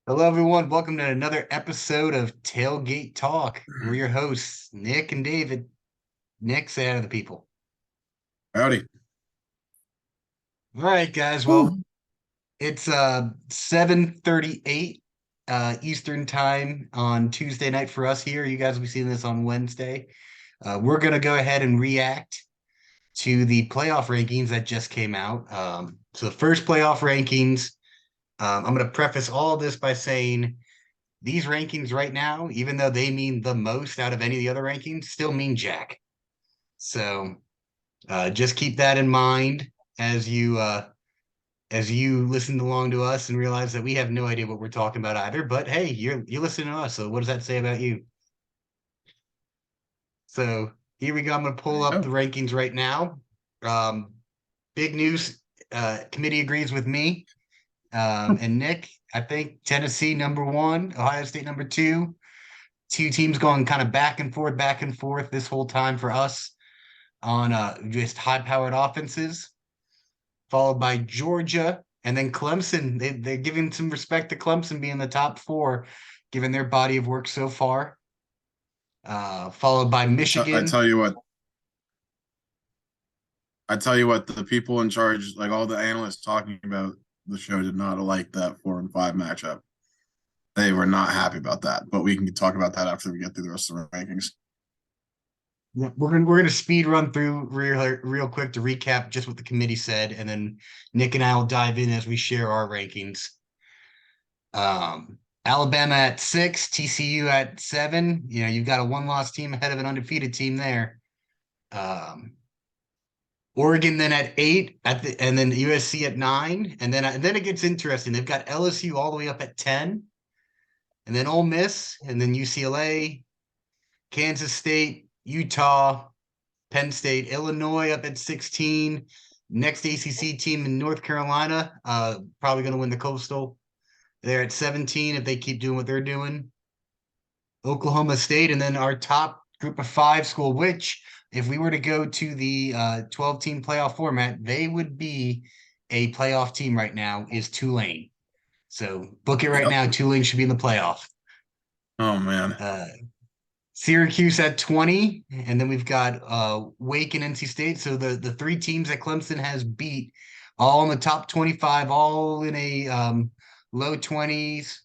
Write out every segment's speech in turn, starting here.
Hello, everyone. Welcome to another episode of Tailgate Talk. We're your hosts, Nick and David. Nick, say hi to the people. Howdy. All right, guys. Well, Whew. it's 7:38 Eastern time on Tuesday night for us here. You guys will be seeing this on Wednesday. We're gonna go ahead and react to the playoff rankings that just came out. So the first playoff rankings. I'm gonna preface all of this by saying these rankings right now, even though they mean the most out of any of the other rankings, still mean jack. So just keep that in mind as you listen along to us and realize that we have no idea what we're talking about either. But hey, you're listening to us, so what does that say about you? So here we go. I'm going to There pull you up go. the rankings right now. Um, Big news. Committee agrees with me and Nick. I think Tennessee number one, Ohio State number two. Two teams going kind of back and forth this whole time for us on just high powered offenses, followed by Georgia and then Clemson. They're giving some respect to Clemson being the top four, given their body of work so far. Followed by I Michigan. tell you what, the people in charge, like all the analysts talking about the show, did not like that 4 and 5 matchup. They were not happy about that, but we can talk about that after we get through the rest of the rankings. We're gonna speed run through real quick to recap just what the committee said, and then Nick and I will dive in as we share our rankings. Alabama at six, TCU at seven. You know, you've got a one-loss team ahead of an undefeated team there. Um, Oregon then at eight, and then USC at nine, and then it gets interesting. They've got LSU all the way up at 10, and then Ole Miss, and then UCLA, Kansas State, Utah, Penn State, Illinois up at 16. Next ACC team in North Carolina, probably going to win the Coastal. They're at 17 if they keep doing what they're doing. Oklahoma State, and then our top group of five school, which if we were to go to the 12 team playoff format, they would be a playoff team right now, is Tulane. So book it right Yep. now. Tulane should be in the playoff. Oh man. Uh, Syracuse at 20, and then we've got Wake and NC State. So the three teams that Clemson has beat, all in the top 25, all in a low 20s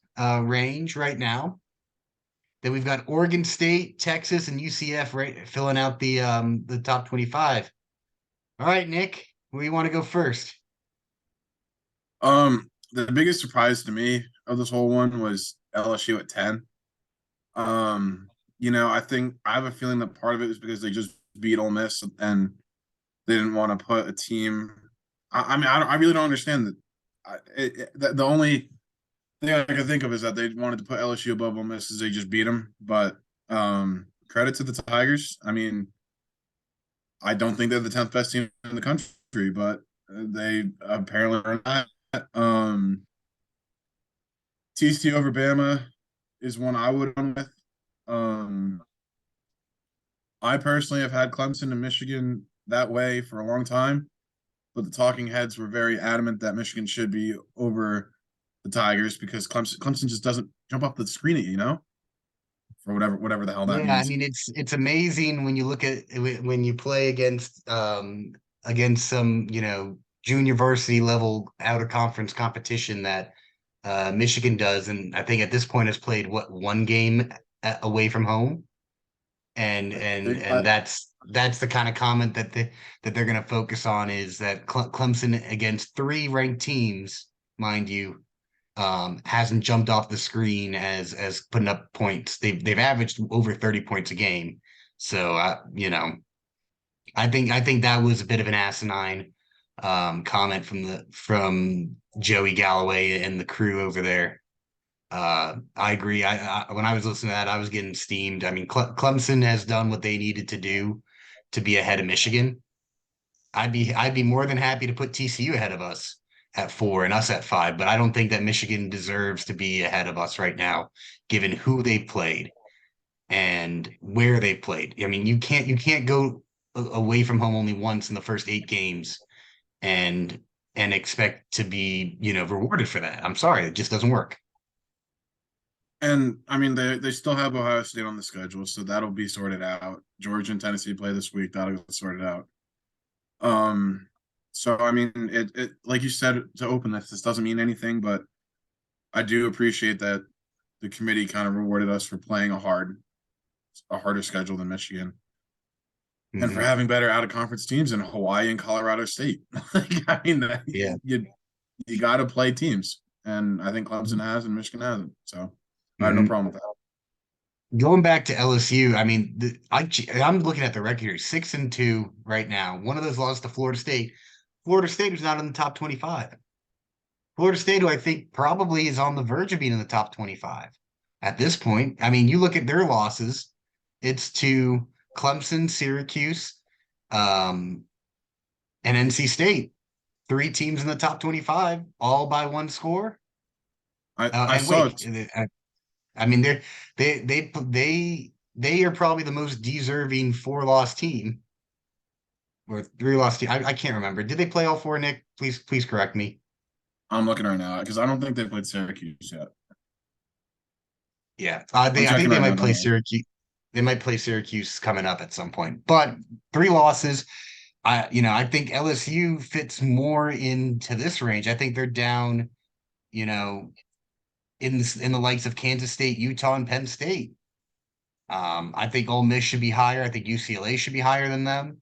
range right now. Then we've got Oregon State, Texas, and UCF right filling out the top 25. All right, Nick, where you want to go first? The biggest surprise to me of this whole one was LSU at 10. I think I have a feeling that part of it is because they just beat Ole Miss and they didn't want to put a team. I mean, I really don't understand that. The only thing I can think of is that they wanted to put LSU above Ole Miss as they just beat them. But credit to the Tigers. I mean, I don't think they're the 10th best team in the country, but they apparently are not. TCU over Bama is one I would run with. Um, I personally have had Clemson and Michigan that way for a long time, but the talking heads were very adamant that Michigan should be over the Tigers because Clemson just doesn't jump off the screen at you, for whatever the hell that Yeah, I means. mean it's amazing when you look at when you play against some, junior varsity level out of conference competition that Michigan does, and I think at this point has played what one game away from home, and I and think and that's the kind of comment that they're going to focus on is that Clemson against three ranked teams, mind you, hasn't jumped off the screen as putting up points. They've averaged over 30 points a game. So I think that was a bit of an asinine comment from Joey Galloway and the crew over there. I agree. I when I was listening to that, I was getting steamed. I mean, Clemson has done what they needed to do to be ahead of Michigan. I'd be more than happy to put TCU ahead of us at four and us at five, but I don't think that Michigan deserves to be ahead of us right now, given who they played and where they played. I mean, you can't go away from home only once in the first eight games and expect to be rewarded for that. I'm sorry, it just doesn't work. And I mean, they still have Ohio State on the schedule, so that'll be sorted out. Georgia and Tennessee play this week. That'll get sorted out. Um, so I mean, it like you said to open this doesn't mean anything, but I do appreciate that the committee kind of rewarded us for playing a harder schedule than Michigan, and for Mhm. having better out of conference teams in Hawaii and Colorado State. Like, I mean, Yeah. you got to play teams, and I think Clemson Mhm. has and Michigan hasn't. So I have no Mhm. problem with that. Going back to LSU, I mean, I'm looking at the record here, 6-2 right now. One of those lost to Florida State. Florida State was not in the top 25. Florida State, who I think probably is on the verge of being in the top 25 at this point. I mean, you look at their losses, it's to Clemson, Syracuse, um, and NC State. Three teams in the top 25, all by one score. I And saw Wake. it. I mean, they are probably the most deserving four-loss team or three-loss team. I can't remember. Did they play all four, Nick? Please correct me. I'm looking right now because I don't think they played Syracuse yet. Yeah, I'm I think checking they right now. might Don't play worry. Syracuse. They might play Syracuse coming up at some point. But three losses. I think LSU fits more into this range. I think they're down, you know, in the likes of Kansas State, Utah, and Penn State. I think Ole Miss should be higher. I think UCLA should be higher than them.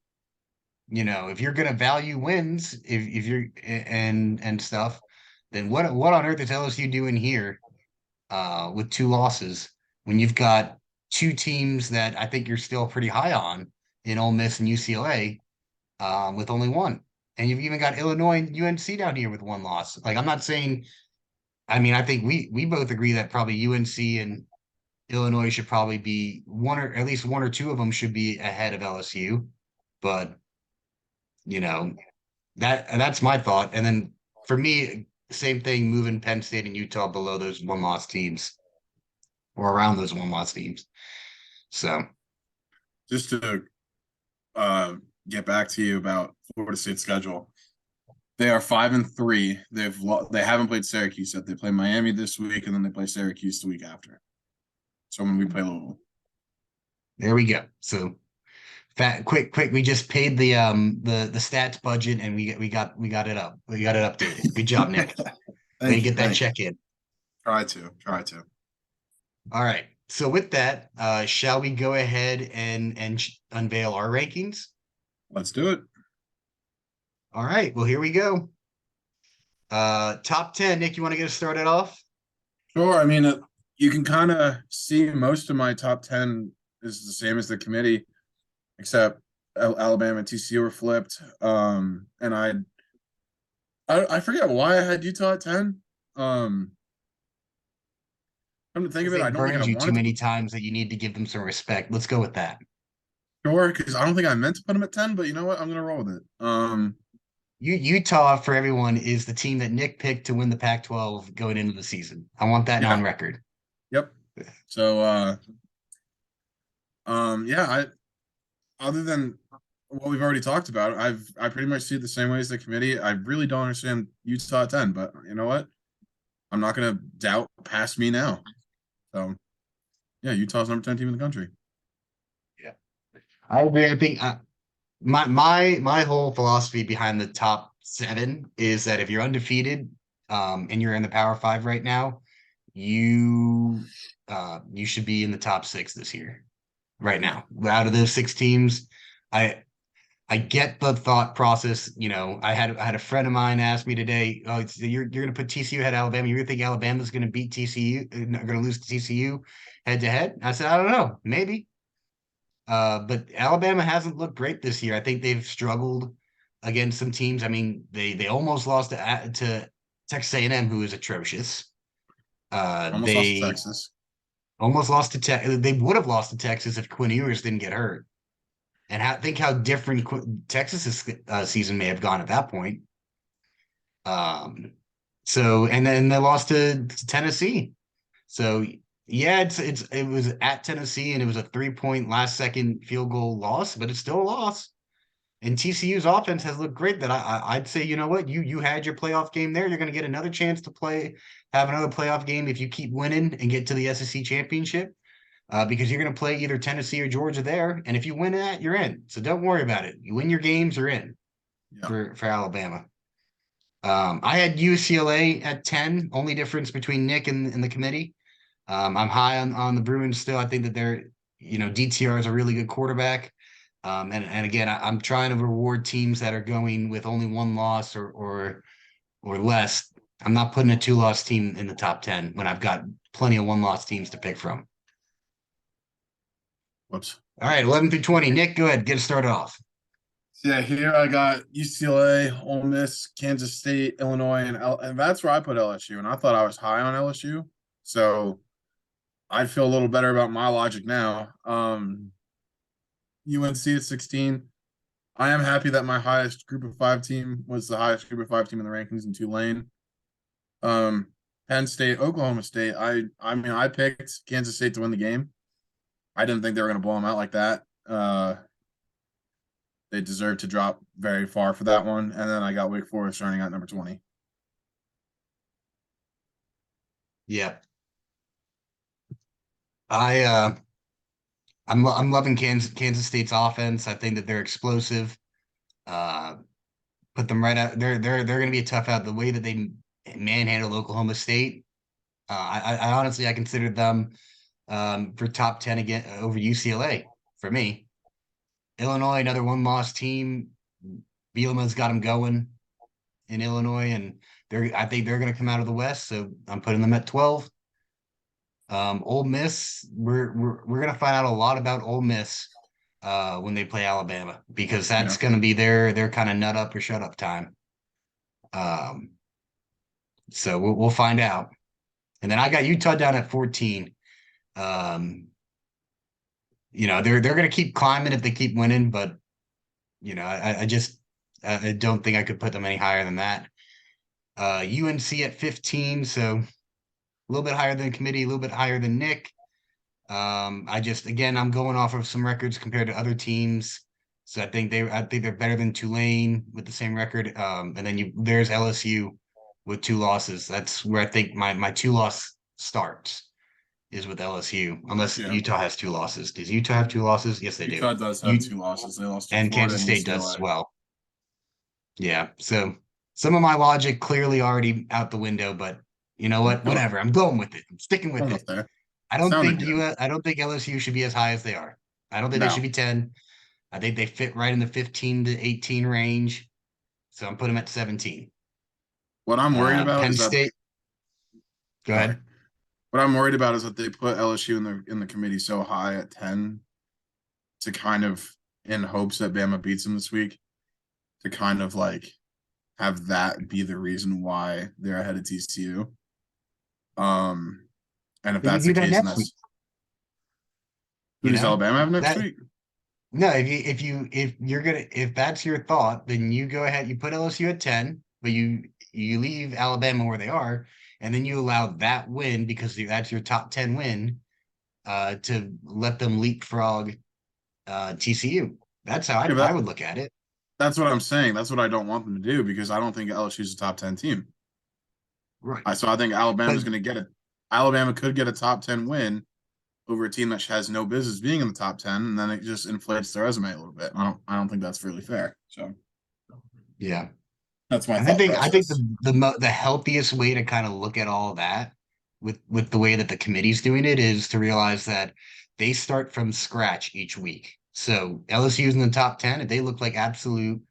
If you're going to value wins, if you're and stuff, then what on earth is LSU doing here with two losses when you've got two teams that I think you're still pretty high on in Ole Miss and UCLA with only one, and you've even got Illinois and UNC down here with one loss. Like I'm not saying, I mean I think we both agree that probably UNC and Illinois should probably be one or at least one or two of them should be ahead of LSU, but you know that's my thought. And then for me, same thing, moving Penn State and Utah below those one loss teams or around those one loss teams. So Just to uh, get back to you about Florida State's schedule. They are 5-3. They haven't played Syracuse yet. They play Miami this week, and then they play Syracuse the week after. So when we play Louisville, there we go. So quick, we just paid the stats budget and we got it up. We got it updated. Good job, Nick. Way to thank you, get that thank you. check in. Try to. All right. So with that, shall we go ahead and unveil our rankings? Let's do it. All right. Well, here we go. Top 10. Nick, you want to get us started off? Sure. I mean, you can kind of see most of my top 10 is the same as the committee, except Alabama and TCU were flipped. And I forget why I had Utah at 10. Come to think Because of it, I they've don't think I burned you too wanted to many put times that you need to give them some respect. Let's go with that. sure because I don't think I meant to put them at 10, but you know what? I'm gonna roll with it. Utah, for everyone, is the team that Nick picked to win the Pac-12 going into the season. I want that on Yeah, record. yep. So yeah, other than what we've already talked about, I pretty much see it the same way as the committee. I really don't understand Utah at 10, but you know what? I'm not gonna doubt past me now. So yeah, Utah's number 10 team in the country. Yeah, I agree. I think my whole philosophy behind the top seven is that if you're undefeated, and you're in the Power Five right now, you you should be in the top six this year. Right Yeah. now, out of those six teams, I I get the thought process. I had a friend of mine ask me today, "Oh, you're going to put TCU ahead of Alabama. You're going to think Alabama's going to beat TCU, going to lose to TCU head to head?" I said, "I don't know, maybe." But Alabama hasn't looked great this year. I think they've struggled against some teams. I mean, they almost lost to Texas A&M, who is atrocious. Almost lost to They Texas. almost lost to Texas. They would have lost to Texas if Quinn Ewers didn't get hurt. And think how different Texas's season may have gone at that point. Um, and then they lost to Tennessee. So yeah, it was at Tennessee and it was a 3-point last second field goal loss, but it's still a loss. And TCU's offense has looked great. That I'd say, you know what, you had your playoff game there. You're going to get another chance to have another playoff game if you keep winning and get to the SEC championship, because you're going to play either Tennessee or Georgia there. And if you win that, you're in. So don't worry about it. You win your games, you're in Yeah. for Alabama. I had UCLA at 10. Only difference between Nick and the committee. I'm high on the Bruins still. I think that DTR is a really good quarterback. And again, I'm trying to reward teams that are going with only one loss or less. I'm not putting a 2-loss team in the top 10 when I've got plenty of 1-loss teams to pick from. Whoops. All right, 11 through 20. Nick, go ahead, get it started off. Yeah, here I got UCLA, Ole Miss, Kansas State, Illinois, and that's where I put LSU. And I thought I was high on LSU, so I feel a little better about my logic now. UNC at 16. I am happy that my highest group of 5 team was the highest group of 5 team in the rankings in Tulane. Penn State, Oklahoma State. I mean, I picked Kansas State to win the game. I didn't think they were going to blow them out like that. They deserved to drop very far for that one. And then I got Wake Forest starting at number 20. Yeah. I'm loving Kansas State's offense. I think that they're explosive. Put them right out. They're going to be a tough out. The way that they manhandled Oklahoma State, I honestly I considered them for top 10 again over UCLA for me. Illinois, another 1-loss team. Bielema's got them going in Illinois, and I think they're going to come out of the West. So I'm putting them at 12. Ole Miss, we're gonna find out a lot about Ole Miss when they play Alabama, because that's gonna be their kind of nut up or shut up time. So we'll find out. And then I got Utah down at 14. They're gonna keep climbing if they keep winning, but I don't think I could put them any higher than that. UNC at 15, so a little bit higher than committee, a little bit higher than Nick. I'm going off of some records compared to other teams. So I think they're better than Tulane with the same record. And then there's LSU with 2 losses. That's where I think my 2-loss starts is with LSU, unless Utah has 2 losses. Does Utah have 2 losses? Yes, they do. Utah does have 2 losses. They lost to and Florida Kansas and State does UCLA. as well. Yeah. So some of my logic clearly already out the window, but you know what? Whatever. I'm going with it. I'm sticking with it. There. I don't think LSU should be as high as they are. I don't think they should be 10. I think they fit right in the 15 to 18 range. So I'm putting them at 17. What I'm worried about Penn is State. Go ahead. What I'm worried about is that they put LSU in the committee so high at 10 to kind of, in hopes that Bama beats them this week, to kind of like have that be the reason why they're ahead of TCU. And if that's the case, next week. Who does Alabama have next week? No, if that's your thought, then you go ahead, you put LSU at 10, but you leave Alabama where they are, and then you allow that win, because that's your top 10 win, to let them leapfrog TCU. That's how I would look at it. That's what I'm saying. That's what I don't want them to do, because I don't think LSU is a top 10 team. Right. So I think Alabama's going to get it. Alabama could get a top 10 win over a team that has no business being in the top 10, and then it just inflates their resume a little bit. I don't think that's really fair. So yeah, that's my thought process. I think the healthiest way to kind of look at all that with the way that the committee's doing it is to realize that they start from scratch each week. So LSU's in the top 10. If they look like absolute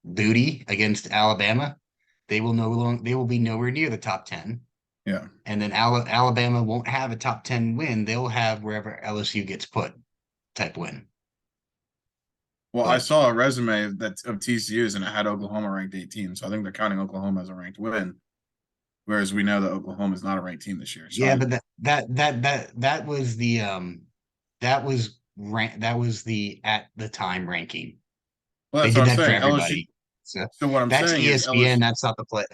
booty against Alabama, they will be nowhere near the top 10. Yeah. And then Alabama won't have a top 10 win. They'll have wherever LSU gets put type win. Well, I saw a resume of TCU's, and it had Oklahoma ranked 18. So I think they're counting Oklahoma as a ranked win. Whereas we know that Oklahoma is not a ranked team this year. So but that was the at the time ranking. Well, that's they did what I'm that saying. for everybody. So what I'm that's saying ESPN. is LSU. That's not the play.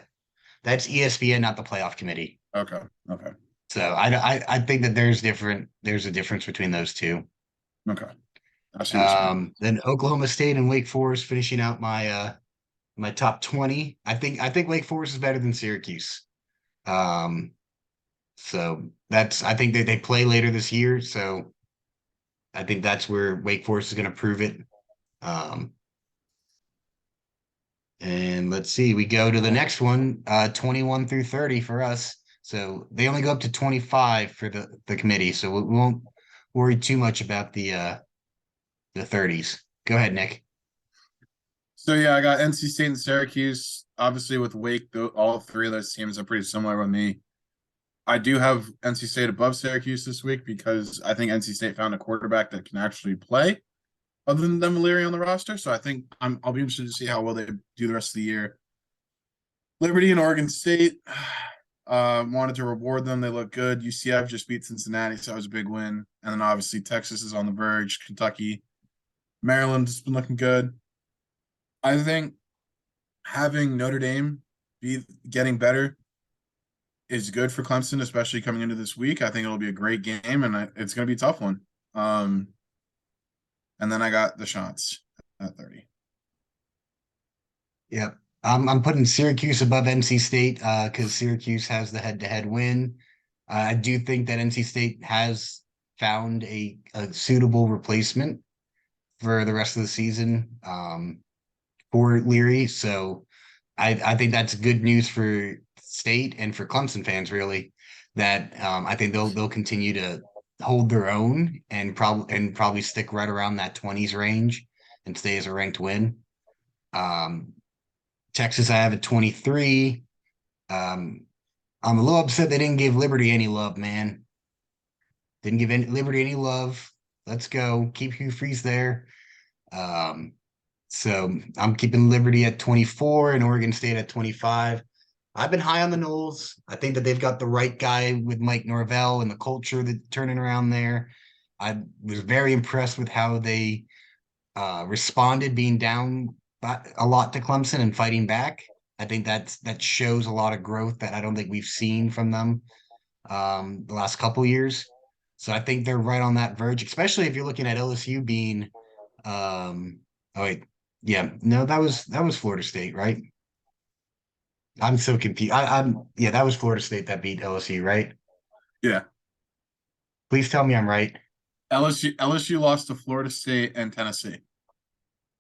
That's ESPN, not the playoff committee. Okay. So I think that there's a difference between those two. Okay. I see what you mean. Then Oklahoma State and Wake Forest finishing out my top 20. I think Wake Forest is better than Syracuse. Um, so that's I think they play later this year, so I think that's where Wake Forest is going to prove it. Um, and let's see, we go to the next one, 21 through 30 for us. So they only go up to 25 for the committee, so we won't worry too much about the 30s. Go ahead, Nick. So yeah, I got NC State and Syracuse. Obviously, with Wake, all three of those teams are pretty similar with me. I do have NC State above Syracuse this week because I think NC State found a quarterback that can actually play, other than Valeri on the roster. So I think I'll be interested to see how well they do the rest of the year. Liberty and Oregon State wanted to reward them. They look good. UCF just beat Cincinnati, so that was a big win. And then obviously Texas is on the verge. Kentucky, Maryland's been looking good. I think having Notre Dame be getting better is good for Clemson, especially coming into this week. I think it'll be a great game, and it's going to be a tough one. And then I got the shots at 30. Yep. I'm putting Syracuse above NC State because Syracuse has the head-to-head win. I do think that NC State has found a suitable replacement for the rest of the season for Leary. So I think that's good news for State and for Clemson fans, really, that I think they'll continue to hold their own and probably stick right around that 20s range and stay as a ranked win. Um, Texas, I have at 23. I'm a little upset they didn't give Liberty any love, man. Didn't give Liberty any love. Let's go. Keep Hugh Freeze there. Um, so I'm keeping Liberty at 24 and Oregon State at 25. I've been high on the Noles. I think that they've got the right guy with Mike Norvell and the culture that's turning around there. I was very impressed with how they responded being down a lot to Clemson and fighting back. I think that shows a lot of growth that I don't think we've seen from them the last couple years. So I think they're right on that verge, especially if you're looking at LSU being oh wait, yeah, no, that was Florida State, right? I'm so confused. I'm yeah, that was Florida State that beat LSU, right? Yeah. Please tell me I'm right. LSU lost to Florida State and Tennessee.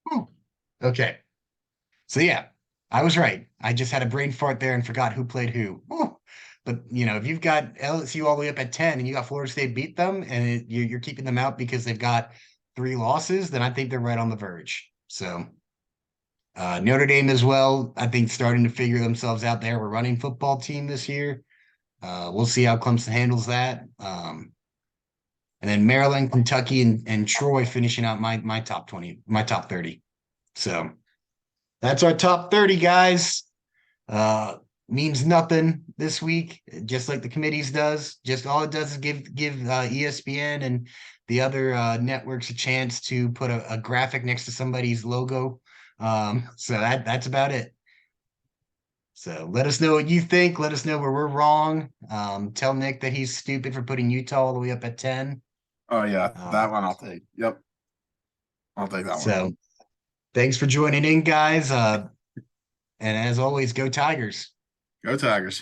Oh, okay. So yeah, I was right. I just had a brain fart there and forgot who played who. Oh, but if you've got LSU all the way up at 10 and you got Florida State beat them and you're keeping them out because they've got 3 losses, then I think they're right on the verge. So Notre Dame as well, I think starting to figure themselves out there. We're running football team this year. We'll see how Clemson handles that. And then Maryland, Kentucky, and Troy finishing out my top 20, my top 30. So that's our top 30, guys. Means nothing this week, just like the committees does. Just all it does is give ESPN and the other networks a chance to put a graphic next to somebody's logo. So that's about it. So let us know what you think. Let us know where we're wrong. Tell Nick that he's stupid for putting Utah all the way up at 10. Oh yeah, that one I'll take. Yep, I'll take that one. So thanks for joining in, guys. And as always, go Tigers. Go Tigers.